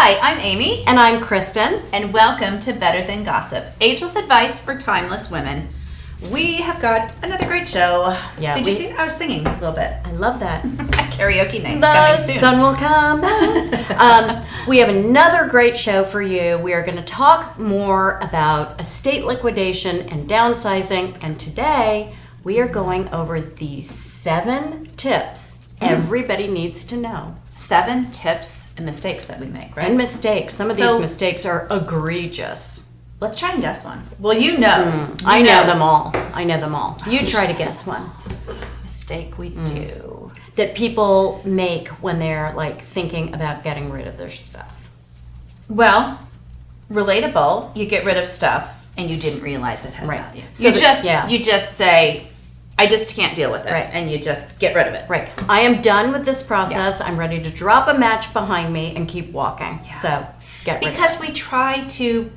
Hi, I'm Amy. And I'm Kristen. And welcome to Better Than Gossip, ageless advice for timeless women. We have got another great show. Yeah, Did you see? I was singing a little bit. I love that. Karaoke night's The coming soon. sun will come back. We have another great show for you. We are going to talk more about estate liquidation and downsizing. And today we are going over the 7 tips everybody needs to know. 7 tips and mistakes that we make, right? And mistakes. Some of these mistakes are egregious. Let's try and guess one. Well, you know. I know them all. You try to guess one. Mistake we do. That people make when they're like thinking about getting rid of their stuff. Well, relatable. You get rid of stuff and you didn't realize it had value. So you just say, I just can't deal with it. Right. And you just get rid of it. Right. I am done with this process. I'm ready to drop a match behind me and keep walking. Yeah. So get rid of it. Because we try to,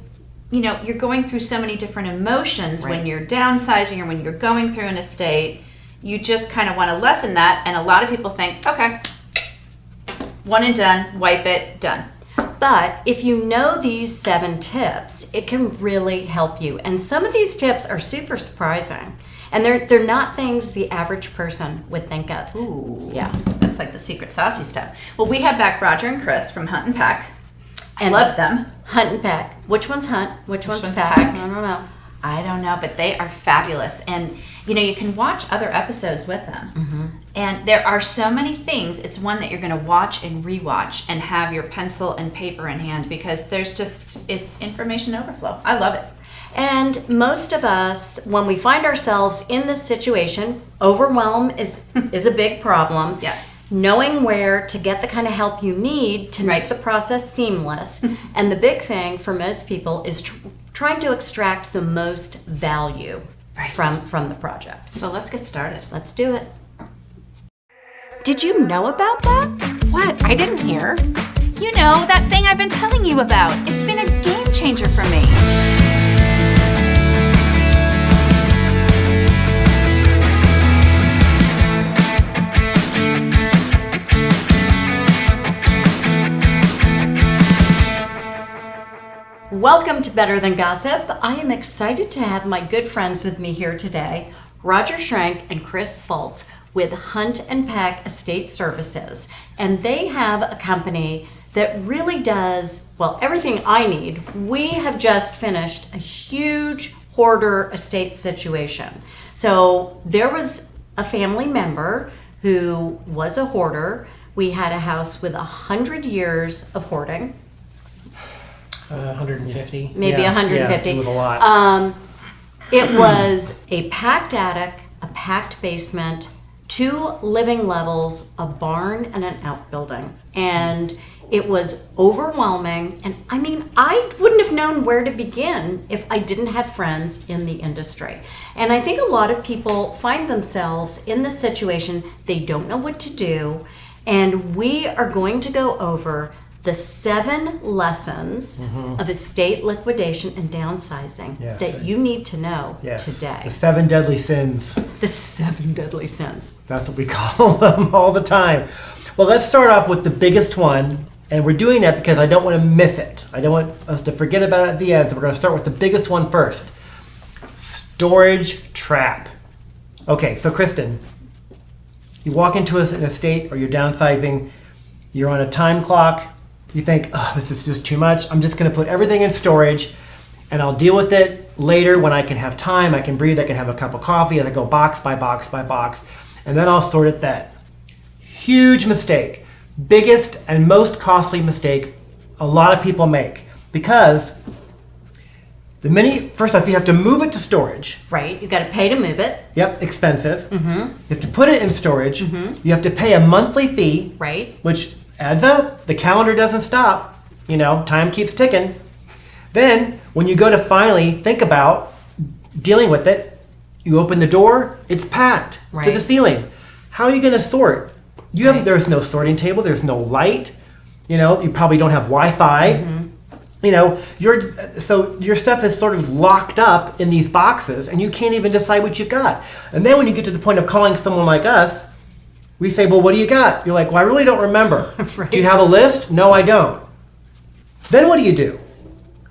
you're going through so many different emotions when you're downsizing or when you're going through an estate. You just kind of want to lessen that. And a lot of people think, okay, one and done, wipe it, done. But if you know these 7 tips, it can really help you. And some of these tips are super surprising. And they're not things the average person would think of. Ooh. Yeah. That's like the secret saucy stuff. Well, we have back Roger and Chris from Hunt and Pack. I love them. Hunt and Pack. Which one's Hunt? Which one's Pack? I don't know, but they are fabulous. And, you can watch other episodes with them. Mm-hmm. And there are so many things. It's one that you're going to watch and rewatch and have your pencil and paper in hand because it's information overflow. I love it. And most of us, when we find ourselves in this situation, overwhelm is a big problem. Yes. Knowing where to get the kind of help you need to make the process seamless. And the big thing for most people is trying to extract the most value from the project. So let's get started. Let's do it. Did you know about that? What? I didn't hear. That thing I've been telling you about. It's been a game changer for me. Welcome to Better Than Gossip. I am excited to have my good friends with me here today, Roger Schrank and Chris Fultz with Hunt and Pack Estate Services. And they have a company that really does, everything I need. We have just finished a huge hoarder estate situation. So there was a family member who was a hoarder. We had a house with 100 years of hoarding. 150. Maybe 150. Yeah, it was a lot. It was a packed attic, a packed basement, 2 living levels, a barn, and an outbuilding. And it was overwhelming. And I wouldn't have known where to begin if I didn't have friends in the industry. And I think a lot of people find themselves in this situation. They don't know what to do. And we are going to go over the 7 lessons of estate liquidation and downsizing that you need to know today. The 7 deadly sins. The 7 deadly sins. That's what we call them all the time. Well, let's start off with the biggest one. And we're doing that because I don't want to miss it. I don't want us to forget about it at the end. So we're going to start with the biggest one first. Storage trap. Okay, so Kristen, you walk into an estate or you're downsizing. You're on a time clock. You think, this is just too much. I'm just going to put everything in storage and I'll deal with it later when I can have time. I can breathe. I can have a cup of coffee. I go box by box by box. And then I'll sort it then. Huge mistake. Biggest and most costly mistake a lot of people make. Because first off, you have to move it to storage. Right. You got to pay to move it. Yep, expensive. Mm-hmm. You have to put it in storage. Mm-hmm. You have to pay a monthly fee. Right. Which adds up. The calendar doesn't stop. Time keeps ticking. Then, when you go to finally think about dealing with it, you open the door, it's packed to the ceiling. How are you going to sort? There's no sorting table, there's no light. You probably don't have Wi-Fi. Mm-hmm. So your stuff is sort of locked up in these boxes and you can't even decide what you've got. And then when you get to the point of calling someone like us, we say, well, what do you got? You're like, well, I really don't remember. Right. Do you have a list? No, I don't. Then what do?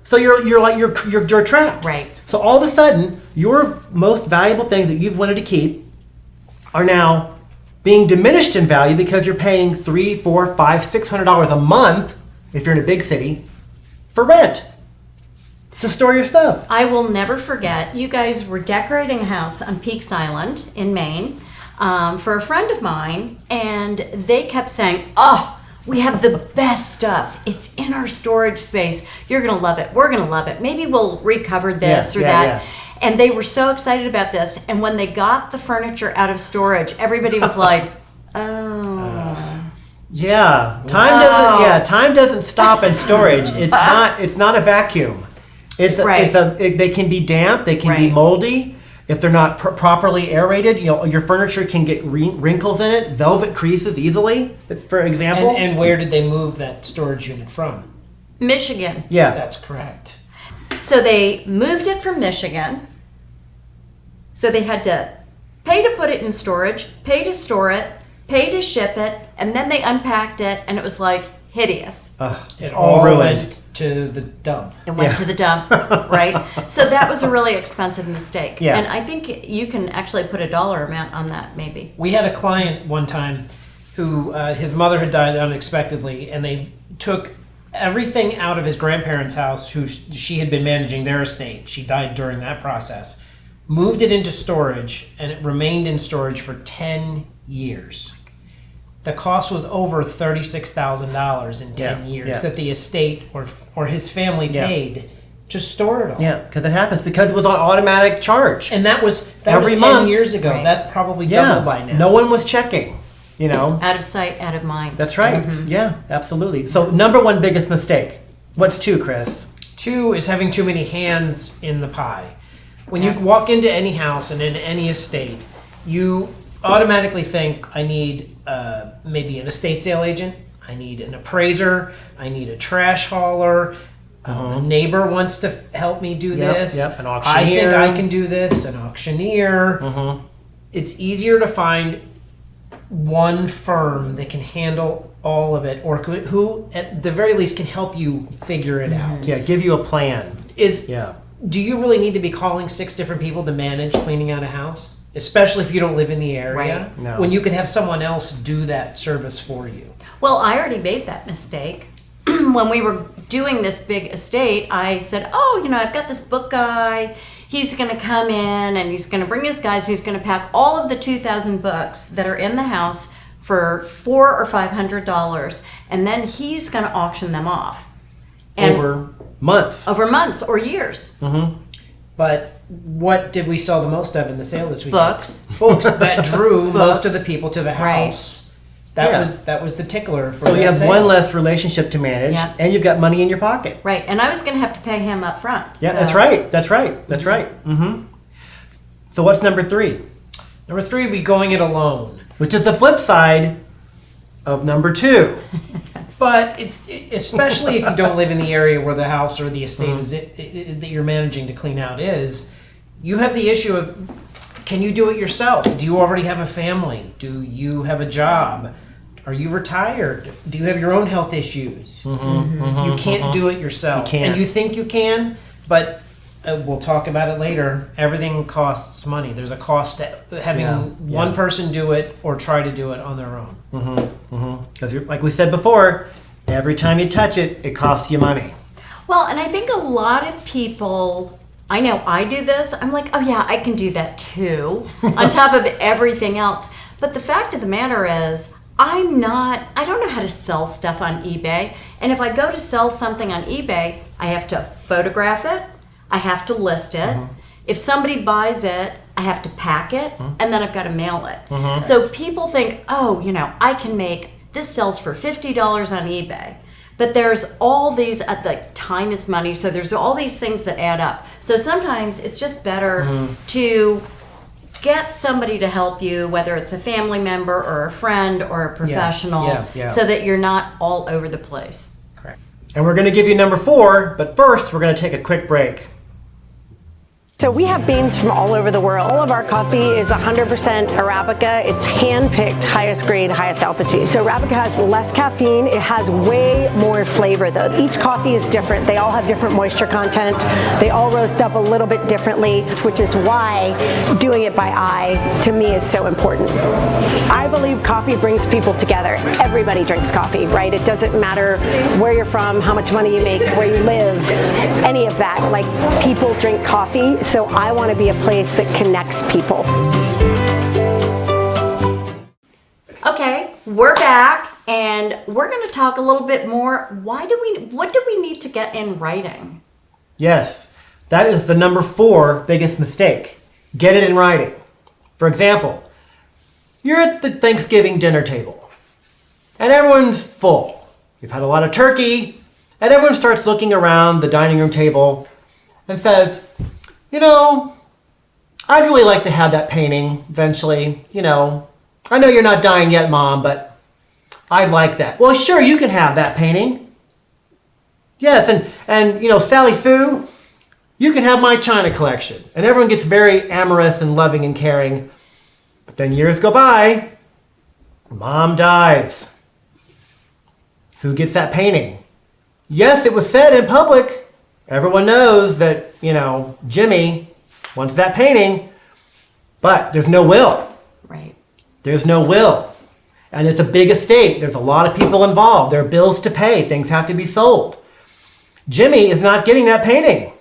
So you're trapped. Right. So all of a sudden, your most valuable things that you've wanted to keep are now being diminished in value because you're paying $300, $400, $500, $600 a month if you're in a big city for rent to store your stuff. I will never forget, you guys were decorating a house on Peaks Island in Maine for a friend of mine, and they kept saying, oh, we have the best stuff. It's in our storage space. You're going to love it. We're going to love it. Maybe we'll recover this or that. Yeah. And they were so excited about this. And when they got the furniture out of storage, everybody was like, oh. Yeah. Time doesn't stop in storage. It's not a vacuum. They can be damp, they can be moldy. If they're not properly aerated, your furniture can get wrinkles in it, velvet creases easily, for example. And where did they move that storage unit from? Michigan. Yeah. That's correct. So they moved it from Michigan. So they had to pay to put it in storage, pay to store it, pay to ship it, and then they unpacked it, and it was like hideous. It all ruined. Went to the dump. It went to the dump, right? So that was a really expensive mistake. Yeah. And I think you can actually put a dollar amount on that, maybe. We had a client one time who his mother had died unexpectedly, and they took everything out of his grandparents' house, who she had been managing their estate. She died during that process. Moved it into storage, and it remained in storage for 10 years. The cost was over $36,000 in 10 years that the estate or his family paid to store it all. Yeah, because it happens because it was on automatic charge. And that was every 10 month. Years ago. Right. That's probably double by now. No one was checking, Out of sight, out of mind. That's right. Mm-hmm. Yeah, absolutely. So number one biggest mistake. What's 2, Chris? 2 is having too many hands in the pie. When you walk into any house and in any estate, you automatically think, I need maybe an estate sale agent, I need an appraiser, I need a trash hauler, a neighbor wants to help me do this. Yep, an auctioneer. I think I can do this, an auctioneer. It's easier to find one firm that can handle all of it, or who at the very least can help you figure it out. Yeah, give you a plan. Do you really need to be calling 6 different people to manage cleaning out a house? Especially if you don't live in the area, Right. No. When you could have someone else do that service for you. Well, I already made that mistake. When we were doing this big estate, I said, I've got this book guy. He's going to come in and he's going to bring his guys. He's going to pack all of the 2,000 books that are in the house for $400 or $500, and then he's going to auction them off. And over months or years. But what did we sell the most of in the sale this week? Books that drew most of the people to the house. Right. That was the tickler for So that you have sale. one less relationship to manage, and you've got money in your pocket. Right, and I was going to have to pay him up front. Yeah, so. that's right. That's right. Mm-hmm. So what's number 3? Number 3 would be going it alone. Which is the flip side of number 2. But especially if you don't live in the area where the house or the estate that you're managing to clean out is, you have the issue of, can you do it yourself? Do you already have a family? Do you have a job? Are you retired? Do you have your own health issues? You can't do it yourself. You can't. And you think you can, but we'll talk about it later. Everything costs money. There's a cost to having one person do it or try to do it on their own. Because like we said before, every time you touch it, it costs you money. Well, and I think a lot of people, I know I do this, I'm like, oh yeah, I can do that too, on top of everything else. But the fact of the matter is, I don't know how to sell stuff on eBay. And if I go to sell something on eBay, I have to photograph it, I have to list it. If somebody buys it, I have to pack it, and then I've got to mail it. So people think, I can make, this sells for $50 on eBay. But there's all these, time is money, so there's all these things that add up. So sometimes it's just better to get somebody to help you, whether it's a family member or a friend or a professional, so that you're not all over the place. Correct. And we're going to give you number 4, but first we're going to take a quick break. So we have beans from all over the world. All of our coffee is 100% Arabica. It's hand-picked, highest grade, highest altitude. So Arabica has less caffeine. It has way more flavor though. Each coffee is different. They all have different moisture content. They all roast up a little bit differently, which is why doing it by eye to me is so important. I believe coffee brings people together. Everybody drinks coffee, right? It doesn't matter where you're from, how much money you make, where you live, any of that. Like, people drink coffee. So I want to be a place that connects people. Okay, we're back, and we're going to talk a little bit more. What do we need to get in writing? Yes, that is the number 4 biggest mistake. Get it in writing. For example, you're at the Thanksgiving dinner table, and everyone's full. You've had a lot of turkey, and everyone starts looking around the dining room table and says, you know, I'd really like to have that painting eventually. You know, I know you're not dying yet, Mom, but I'd like that. Well, sure, you can have that painting. Yes, and you know, Sally Sue, you can have my China collection. And everyone gets very amorous and loving and caring. But then years go by, Mom dies. Who gets that painting? Yes, it was said in public. Everyone knows that, you know, Jimmy wants that painting, but there's no will. Right. There's no will. And it's a big estate. There's a lot of people involved. There are bills to pay. Things have to be sold. Jimmy is not getting that painting.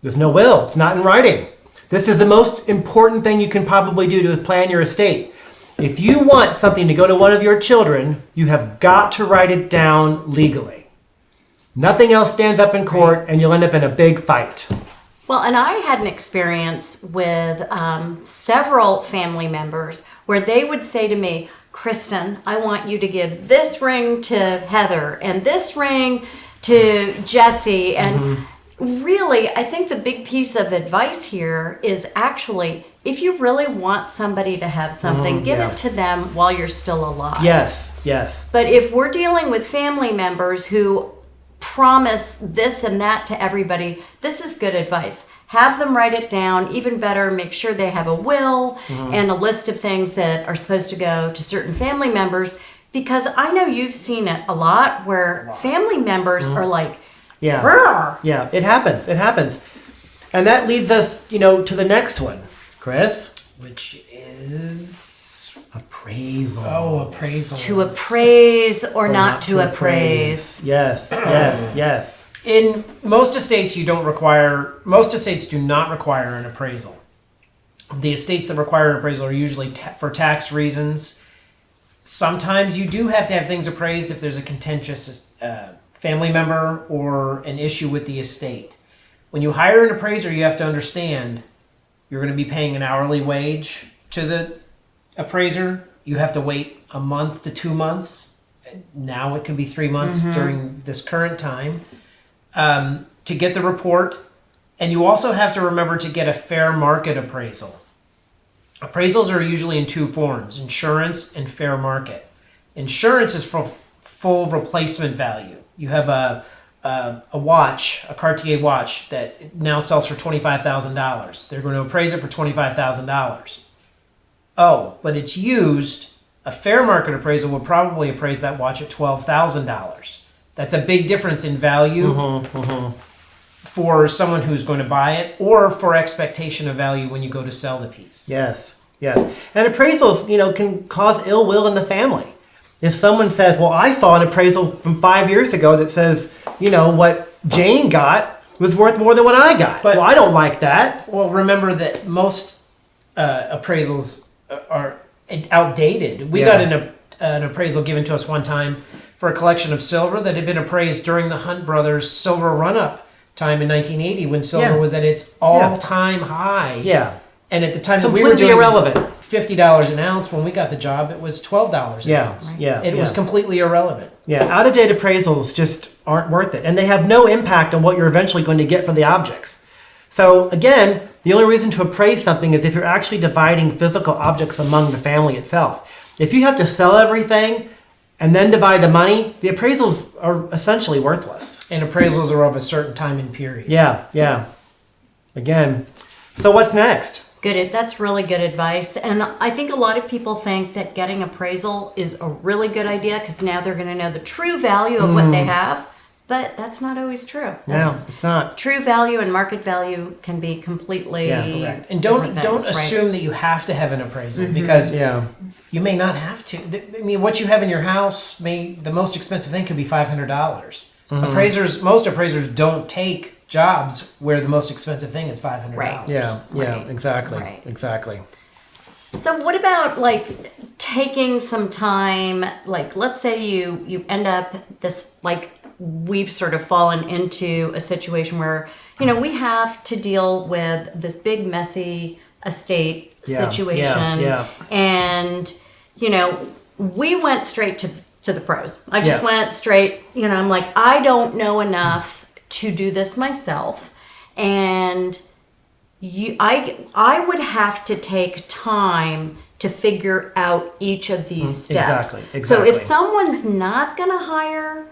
There's no will. It's not in writing. This is the most important thing you can probably do to plan your estate. If you want something to go to one of your children, you have got to write it down legally. Nothing else stands up in court, and you'll end up in a big fight. Well, and I had an experience with several family members where they would say to me, Kristen, I want you to give this ring to Heather and this ring to Jesse. And really, I think the big piece of advice here is actually, if you really want somebody to have something, give it to them while you're still alive. Yes, yes. But if we're dealing with family members who promise this and that to everybody, this is good advice. Have them write it down. Even better, make sure they have a will and a list of things that are supposed to go to certain family members, because I know you've seen it a lot where family members are like, Yeah. "Rrr." Yeah, it happens. It happens. And that leads us, you know, to the next one. Chris? Which is Appraisal. appraisal. To appraise or not to appraise. Yes, yes, yes. In most estates, do not require an appraisal. The estates that require an appraisal are usually for tax reasons. Sometimes you do have to have things appraised if there's a contentious family member or an issue with the estate. When you hire an appraiser, you have to understand you're going to be paying an hourly wage to the appraiser. You have to wait a month to 2 months. Now it can be 3 months during this current time to get the report. And you also have to remember to get a fair market appraisal. Appraisals are usually in 2 forms, insurance and fair market. Insurance is for full replacement value. You have a watch, a Cartier watch that now sells for $25,000. They're going to appraise it for $25,000. Oh, but it's used. A fair market appraisal will probably appraise that watch at $12,000. That's a big difference in value for someone who's going to buy it, or for expectation of value when you go to sell the piece. Yes, yes. And appraisals, you know, can cause ill will in the family. If someone says, well, I saw an appraisal from 5 years ago that says, you know, what Jane got was worth more than what I got. But, well, I don't like that. Well, remember that most appraisals are outdated. We got an appraisal given to us one time for a collection of silver that had been appraised during the Hunt Brothers silver run-up time in 1980 when silver was at its all-time high. Yeah. And at the time that Completely we were doing irrelevant. $50 an ounce, when we got the job, it was $12 an ounce. It was completely irrelevant. Yeah, out-of-date appraisals just aren't worth it. And they have no impact on what you're eventually going to get for the objects. So again, the only reason to appraise something is if you're actually dividing physical objects among the family itself. If you have to sell everything and then divide the money, the appraisals are essentially worthless. And appraisals are of a certain time and period. Yeah, yeah. Again. So what's next? Good. That's really good advice. And I think a lot of people think that getting appraisal is a really good idea because now they're going to know the true value of what they have. But that's not always true. No, it's not. True value and market value can be completely Correct. And don't assume that you have to have an appraisal because you may not have to. I mean, what you have in your house the most expensive thing could be $500. Most appraisers don't take jobs where the most expensive thing is $500. Right. Yeah, exactly. Right. Exactly. So what about like taking some time, like let's say you end up this, like we've sort of fallen into a situation where, we have to deal with this big messy estate situation. And, we went straight to the pros. I just went straight, I'm like, I don't know enough to do this myself. And I would have to take time to figure out each of these steps. Exactly. So if someone's not going to hire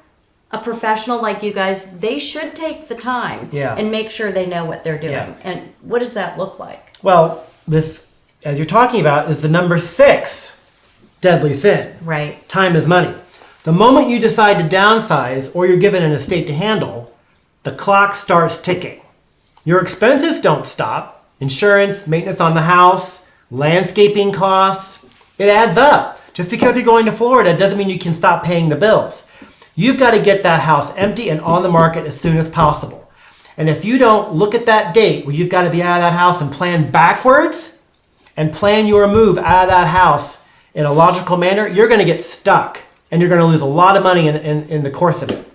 a professional like you guys, they should take the time and make sure they know what they're doing. Yeah. And what does that look like? Well, this, as you're talking about, is the number 6 deadly sin. Right. Time is money. The moment you decide to downsize or you're given an estate to handle, the clock starts ticking. Your expenses don't stop. Insurance, maintenance on the house, landscaping costs, it adds up. Just because you're going to Florida doesn't mean you can stop paying the bills. You've got to get that house empty and on the market as soon as possible. And if you don't look at that date where you've got to be out of that house and plan backwards and plan your move out of that house in a logical manner, you're going to get stuck and you're going to lose a lot of money in the course of it.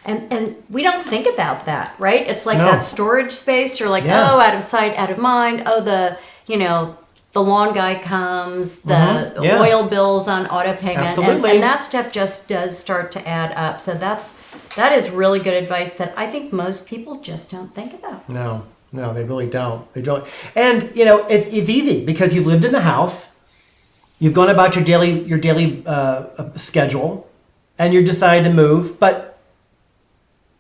And we don't think about that, right? It's like No. that storage space. You're like, Yeah. oh, out of sight, out of mind. Oh, the lawn guy comes, the Yeah. oil bills on auto payment. Absolutely. And that stuff just does start to add up. So that is really good advice that I think most people just don't think about. No, they really don't. They don't. And, it's easy because you've lived in the house, you've gone about your daily schedule, and you decided to move. But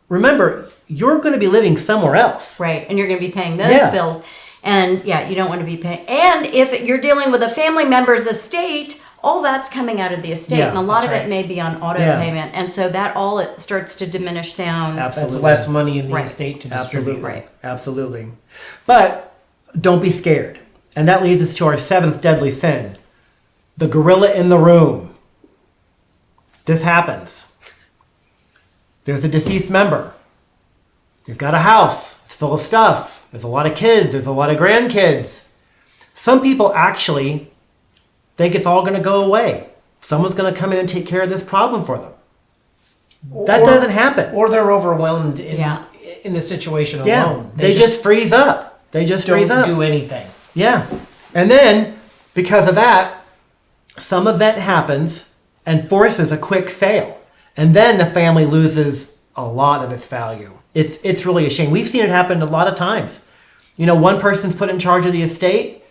remember, you're going to be living somewhere else. Right. And you're going to be paying those bills. And you don't want to be paying. And if you're dealing with a family member's estate, all that's coming out of the estate. Yeah, and a lot of that's it may be on auto payment. And so that all it starts to diminish down. Absolutely. That's less money in the Right. estate to distribute. Right. Absolutely. But don't be scared. And that leads us to our 7th deadly sin, the gorilla in the room. This happens. There's a deceased member. You've got a house. It's full of stuff. There's a lot of kids. There's a lot of grandkids. Some people actually think it's all going to go away. Someone's going to come in and take care of this problem for them. That doesn't happen. Or they're overwhelmed in the situation Yeah. alone. They just freeze up. They just freeze don't up. do anything. Yeah. And then, because of that, some event happens and forces a quick sale. And then the family loses a lot of its value. It's really a shame. We've seen it happen a lot of times. One person's put in charge of the estate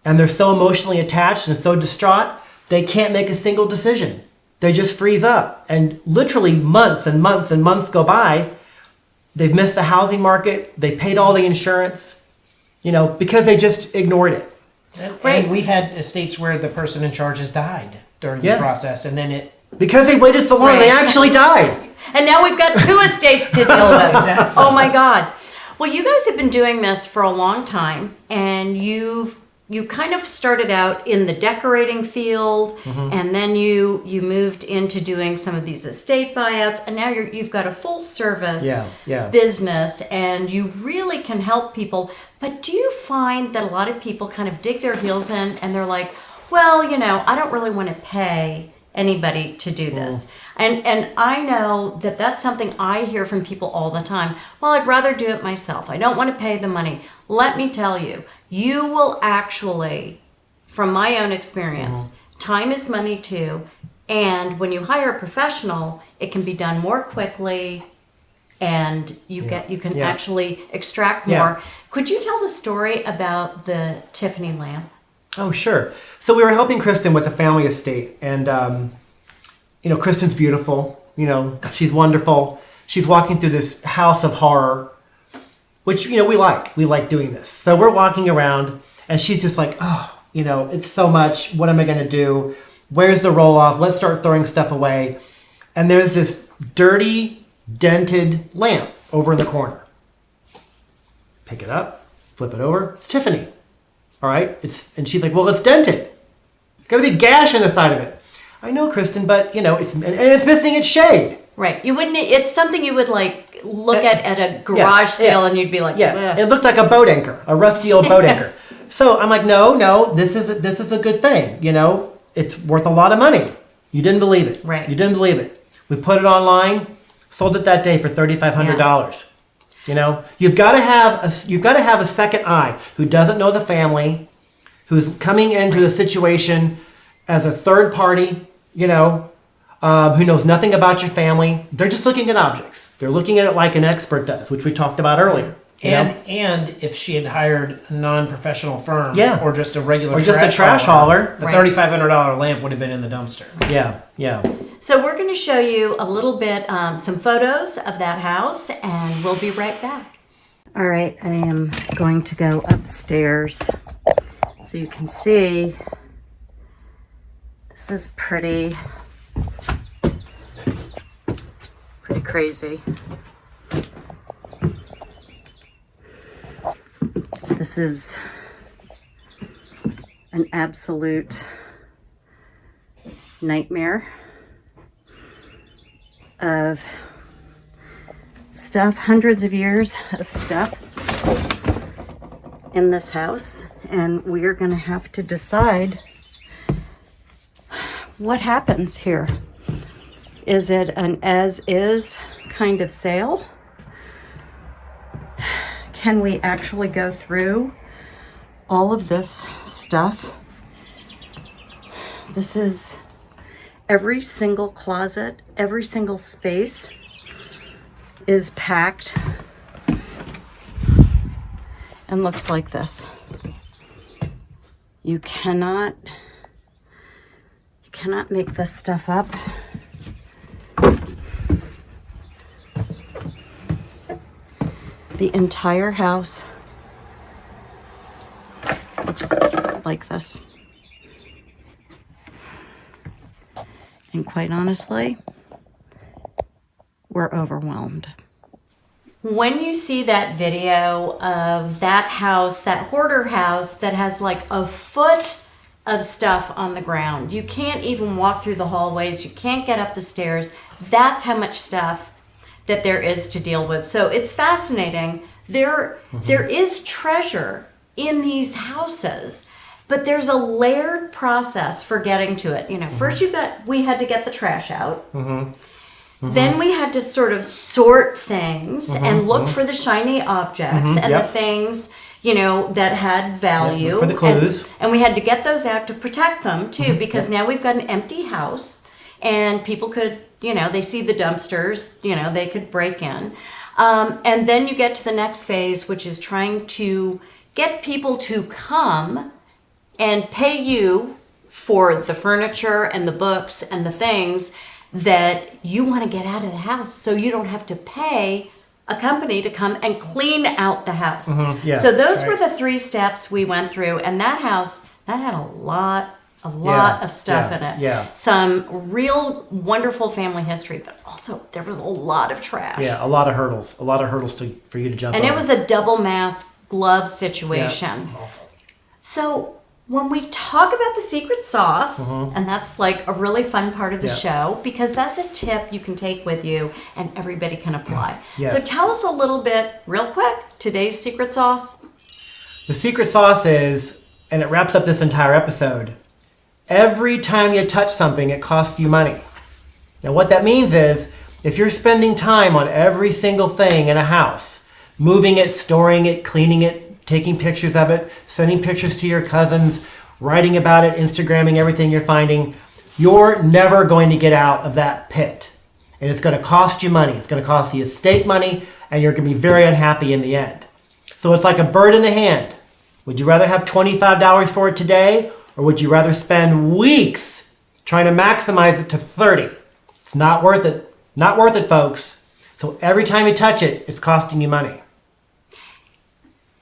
and they're so emotionally attached and so distraught, they can't make a single decision. They just freeze up. And literally months and months and months go by. They've missed the housing market. They paid all the insurance, because they just ignored it. And we've had estates where the person in charge has died during the process, and then Because they waited so long, they actually died. And now we've got 2 estates to deal with. Exactly. Oh my God. Well, you guys have been doing this for a long time, and you kind of started out in the decorating field, and then you moved into doing some of these estate buyouts, and now you've got a full service business, and you really can help people. But do you find that a lot of people kind of dig their heels in, and they're like, well, I don't really want to pay anybody to do this. And I know that that's something I hear from people all the time. Well, I'd rather do it myself. I don't want to pay the money. Let me tell you, you will actually, from my own experience, time is money too. And when you hire a professional, it can be done more quickly and you can actually extract more. Could you tell the story about the Tiffany lamp? Oh, sure. So we were helping Kristen with a family estate, and Kristen's beautiful. She's wonderful. She's walking through this house of horror, which, we like doing this. So we're walking around and she's just like, oh, it's so much. What am I going to do? Where's the roll off? Let's start throwing stuff away. And there's this dirty, dented lamp over in the corner. Pick it up, flip it over. It's Tiffany. All right. And she's like, well, it's dented. Got a big gash in the side of it. I know, Kristen, but it's missing its shade. Right. You wouldn't. It's something you would like look at a garage sale, and you'd be like, yeah. Ugh. It looked like a boat anchor, a rusty old boat anchor. So I'm like, no, this is a good thing. It's worth a lot of money. You didn't believe it. Right. You didn't believe it. We put it online, sold it that day for $3,500. You've got to have a second eye who doesn't know the family, who's coming into a situation as a third party, who knows nothing about your family. They're just looking at objects. They're looking at it like an expert does, which we talked about earlier. And if she had hired a non-professional firm, Yeah. or just a regular Or just a trash hauler. the $3,500 lamp would have been in the dumpster. Yeah. So we're going to show you a little bit, some photos of that house, and we'll be right back. All right, I am going to go upstairs so you can see. This is pretty crazy. This is an absolute nightmare of stuff, hundreds of years of stuff in this house, and we are going to have to decide what happens here. Is it an as-is kind of sale? Can we actually go through all of this stuff? This is every single closet, every single space is packed and looks like this. You cannot make this stuff up. The entire house looks like this. And quite honestly, we're overwhelmed. When you see that video of that house, that hoarder house that has like a foot of stuff on the ground, you can't even walk through the hallways, you can't get up the stairs. That's how much stuff that there is to deal with. So it's fascinating. There is treasure in these houses, but there's a layered process for getting to it. First we had to get the trash out. Then we had to sort of sort things and look for the shiny objects and the things, that had value. Look for the clues. And we had to get those out to protect them too, because now we've got an empty house and people could, they see the dumpsters, they could break in. And then you get to the next phase, which is trying to get people to come and pay you for the furniture and the books and the things that you want to get out of the house, so you don't have to pay a company to come and clean out the house. So those were the 3 steps we went through, and that house, that had a lot of stuff in it. Yeah. Some real wonderful family history, but also there was a lot of trash. Yeah, a lot of hurdles for you to jump And over. it was a double mask glove situation. Yeah. Awful. So when we talk about the secret sauce, and that's like a really fun part of the show, because that's a tip you can take with you and everybody can apply. Yes. So tell us a little bit, real quick, today's secret sauce. The secret sauce is, and it wraps up this entire episode, every time you touch something, it costs you money. Now what that means is, if you're spending time on every single thing in a house, moving it, storing it, cleaning it, taking pictures of it, sending pictures to your cousins, writing about it, Instagramming everything you're finding, you're never going to get out of that pit. And it's going to cost you money. It's going to cost the estate money, and you're going to be very unhappy in the end. So it's like a bird in the hand. Would you rather have $25 for it today, or would you rather spend weeks trying to maximize it to 30? It's not worth it. Not worth it, folks. So every time you touch it, it's costing you money.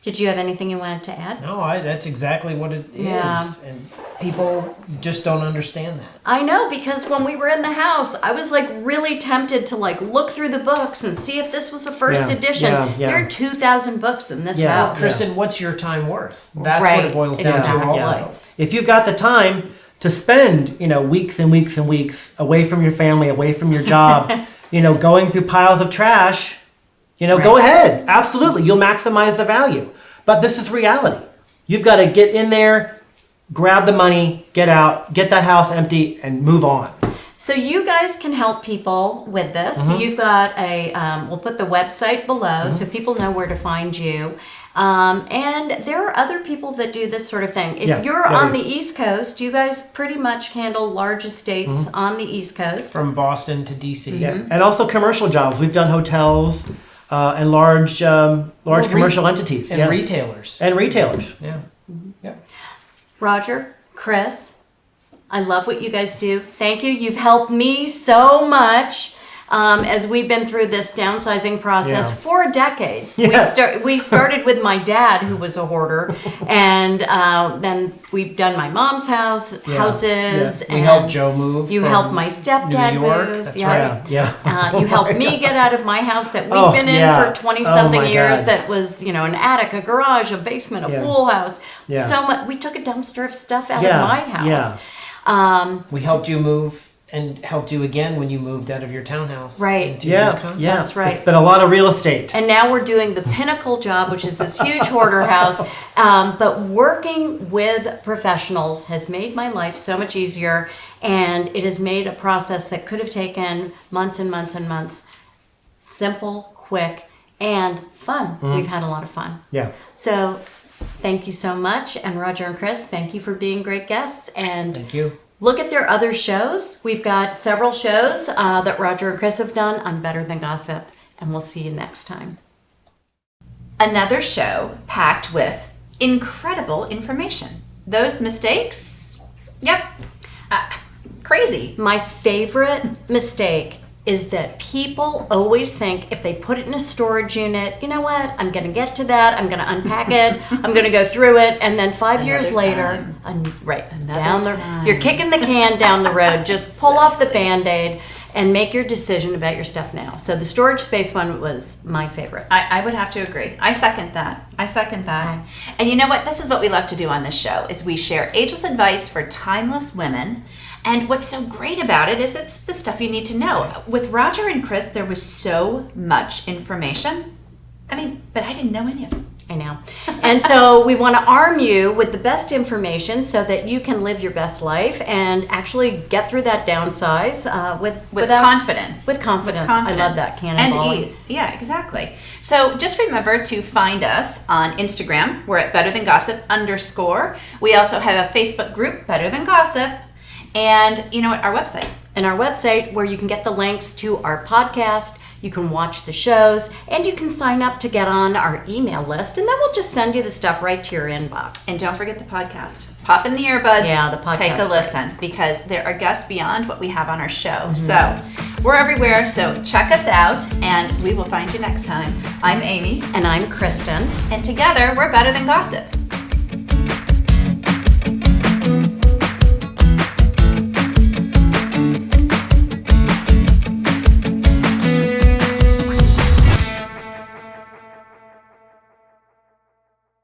Did you have anything you wanted to add? No, that's exactly what it Yeah. is. And people just don't understand that. I know, because when we were in the house, I was like really tempted to like look through the books and see if this was a first Yeah, edition. yeah. There are 2,000 books in this Yeah. house. Kristen, what's your time worth? That's Right, what it boils down exactly. to also. Yeah. If you've got the time to spend, weeks and weeks and weeks away from your family, away from your job, going through piles of trash, go ahead. Absolutely. You'll maximize the value. But this is reality. You've got to get in there, grab the money, get out, get that house empty, and move on. So you guys can help people with this. Mm-hmm. You've got we'll put the website below so people know where to find you. And there are other people that do this sort of thing. If you're on the East Coast, you guys pretty much handle large estates on the East Coast. From Boston to DC. Yeah. And also commercial jobs. We've done hotels and large commercial entities. And retailers. And retailers. Yeah. Roger, Chris, I love what you guys do. Thank you. You've helped me so much as we've been through this downsizing process for a decade. Yeah. We started with my dad, who was a hoarder, and then we've done my mom's houses. We And helped Joe move. You from helped my stepdad New York. move. That's yeah. right. Yeah. You helped me get out of my house that we've Oh, been in yeah. for 20-something Oh, my years. God. That was, an attic, a garage, a basement, a pool house. Yeah. So much. We took a dumpster of stuff out Yeah, of my house. We helped you move and helped you again when you moved out of your townhouse. Right. into your Yeah. condo. Yeah. That's right. It's been a lot of real estate. And now we're doing the pinnacle job, which is this huge hoarder house. But working with professionals has made my life so much easier, and it has made a process that could have taken months and months and months simple, quick, and fun. We've had a lot of fun. Yeah. So thank you so much. And Roger and Chris, thank you for being great guests. And Thank you. look at their other shows. We've got several shows that Roger and Chris have done on Better Than Gossip. And we'll see you next time. Another show packed with incredible information. Those mistakes, crazy. My favorite mistake is that people always think if they put it in a storage unit, you know what, I'm going to get to that, I'm going to unpack it, I'm going to go through it, and then 5 years later, you're kicking the can down the road. Just pull off the Band-Aid and make your decision about your stuff now. So the storage space one was my favorite. I would have to agree. I second that. Okay. And you know what? This is what we love to do on this show is we share ageless advice for timeless women. And what's so great about it is it's the stuff you need to know. With Roger and Chris, there was so much information. But I didn't know any of it. I know. And so we want to arm you with the best information so that you can live your best life and actually get through that downsize without confidence. With confidence. I love that. Cannonballing. And ease. Yeah, exactly. So just remember to find us on Instagram. We're at Better Than Gossip _. We also have a Facebook group, Better Than Gossip. And our website. And our website where you can get the links to our podcast, you can watch the shows, and you can sign up to get on our email list, and then we'll just send you the stuff right to your inbox. And don't forget the podcast. Pop in the earbuds. Yeah, the podcast. Take a listen because there are guests beyond what we have on our show. So we're everywhere. So check us out, and we will find you next time. I'm Amy. And I'm Kristen. And together, we're Better Than Gossip.